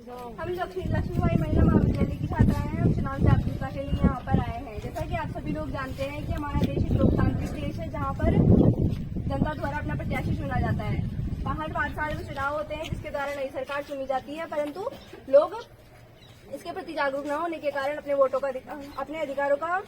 हम लक्ष्मीबाई महिला महाविद्यालय की छात्राएं हैं। हम चुनाव जागरूकता के लिए यहाँ पर आए हैं। जैसा कि आप सभी लोग जानते हैं कि हमारा देश एक लोकतांत्रिक देश है, जहाँ पर जनता द्वारा अपना प्रत्याशी चुना जाता है। हर 5 साल में चुनाव होते हैं, जिसके द्वारा नई सरकार चुनी जाती है, परंतु लोग इसके प्रति जागरूक न होने के कारण अपने वोटों का अपने अधिकारों का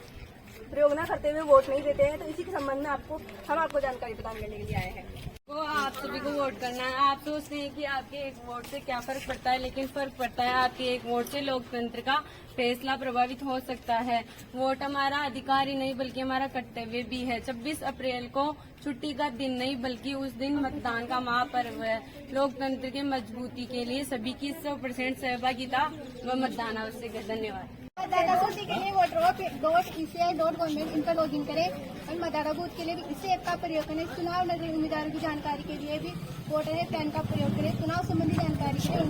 प्रयोग न करते हुए वोट नहीं देते हैं। तो इसी के संबंध में हम आपको जानकारी प्रदान करने के लिए आए हैं। वो आप सभी को वोट करना है। आप सोचते हैं कि आपके एक वोट से क्या फर्क पड़ता है, लेकिन फर्क पड़ता है। आपके एक वोट से लोकतंत्र का फैसला प्रभावित हो सकता है। वोट हमारा अधिकार ही नहीं बल्कि हमारा कर्तव्य भी है। 26 अप्रैल को छुट्टी का दिन नहीं बल्कि उस दिन मतदान का महापर्व है। लोकतंत्र के मजबूती के लिए सभी की 100% सहभागिता व मतदान आवश्यक है। धन्यवाद। मतदाता सूची के लिए www.eci.gov इन पर लॉग इन करें और मतदाता बूथ के लिए भी इसी ऐप का प्रयोग करें। चुनाव लड़े उम्मीदवारों की जानकारी के लिए भी वोटर पैन का प्रयोग करें। चुनाव संबंधी जानकारी के लिए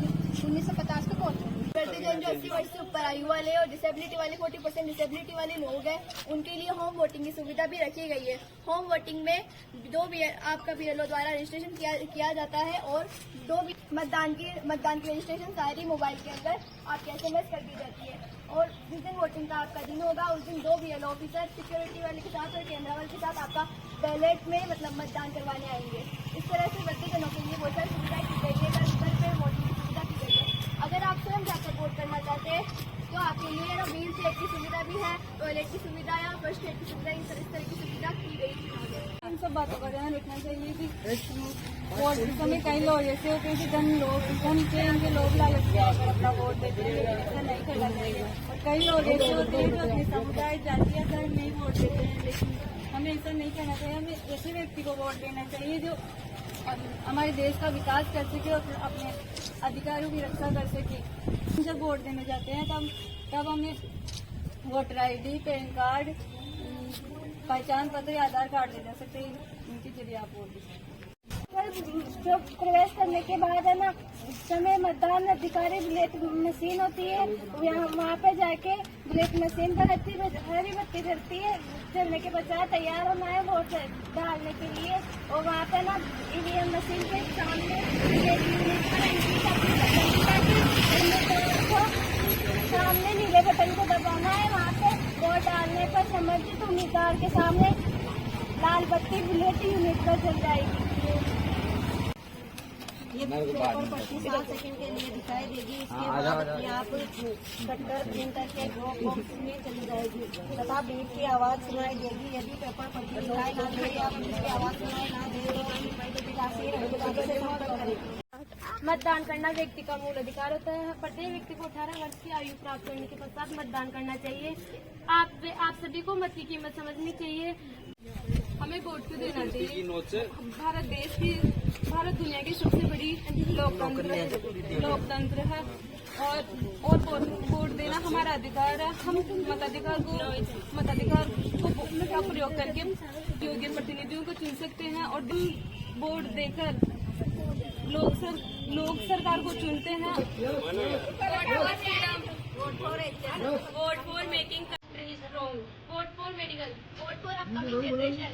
1950 को वोट करते जो 80 वर्ष से ऊपर आयु वाले और डिसेबिलिटी वाले 40% डिसेबिलिटी वाले लोग हैं, उनके लिए होम वोटिंग की सुविधा भी रखी गई है। होम वोटिंग में आपका बीएलओ द्वारा रजिस्ट्रेशन किया जाता है और मतदान की रजिस्ट्रेशन सारी मोबाइल के अंदर आपके SMS कर दी जाती है। और जिस दिन वोटिंग का आपका दिन होगा उस दिन 2 बीएलओ ऑफिसर सिक्योरिटी वाले के साथ और कैमरा वाले के साथ आपका बैलेट में मतदान करवाने आएंगे। इस तरह से वृद्धजनों के लिए बहुत सारी सुविधा की गई है। घर पे वोटिंग की सुविधा की गई है। अगर आप स्वयं जाकर वोट करना चाहते हैं तो आपके लिए व्हील चेयर की सुविधा भी है, टॉयलेट की सुविधा या फर्स्ट एड की सुविधा, इस तरह की सुविधा की गई है। इन सब बातों का ध्यान रखना चाहिए कि वोट के समय कई लोग ऐसे होते हैं कि धन के इनके लोग लालच के अपना वोट देते हैं, लेकिन ऐसा नहीं करना चाहिए। और कई लोग ऐसे होते हैं जो अपने समुदाय, जाति या धर्म में ही वोट देते हैं, लेकिन हमें ऐसा नहीं करना चाहिए। हमें ऐसे व्यक्ति को वोट देना चाहिए जो हमारे देश का विकास कर सके और अपने अधिकारों की रक्षा कर सके। जब वोट देने जाते हैं तब हमें वोटर ID, पैन कार्ड, पहचान पत्र या आधार कार्ड ले जा सकते हैं। इनके जरिए आप वोट दे सकते हैं। जो प्रवेश करने के बाद है ना, समय मतदान अधिकारी बुलेट मशीन होती है, वहाँ पे जाके बुलेट मशीन पर हरी बत्ती जलती है। जलने के पश्चात तैयार होना है वोट डालने के लिए। और वहाँ पे ना EVM मशीन के सामने नीले बटन को दबाना है। वहाँ पे वोट डालने पर संबंधित उम्मीदवार के सामने लाल बत्ती बुलेट यूनिट पर जल जाएगी। ये पेपर 25 सेकंड के लिए दिखाई देगी। इसके बाद ये आप कटर प्रिंटर के ड्रॉप बॉक्स में चली जाएगी तथा बीप की आवाज सुनाई देगी। यदि पेपर 25 दिखाई ना दे या बीप की आवाज सुनाई ना दे तो से संपर्क करें। मतदान करना व्यक्ति का मूल अधिकार होता है। प्रत्येक व्यक्ति को 18 वर्ष की आयु प्राप्त करने के पश्चात मतदान करना चाहिए। आप सभी को मत की कीमत समझनी चाहिए। हमें वोट क्यों देना चाहिए? भारत दुनिया की सबसे बड़ी लोकतंत्र है और वोट देना हमारा अधिकार है। हम मताधिकार को प्रयोग करके योग्य प्रतिनिधियों को चुन सकते हैं और वोट देकर लोग सरकार को चुनते हैं। Vote for making country strong, vote for medical, vote for upcoming generation.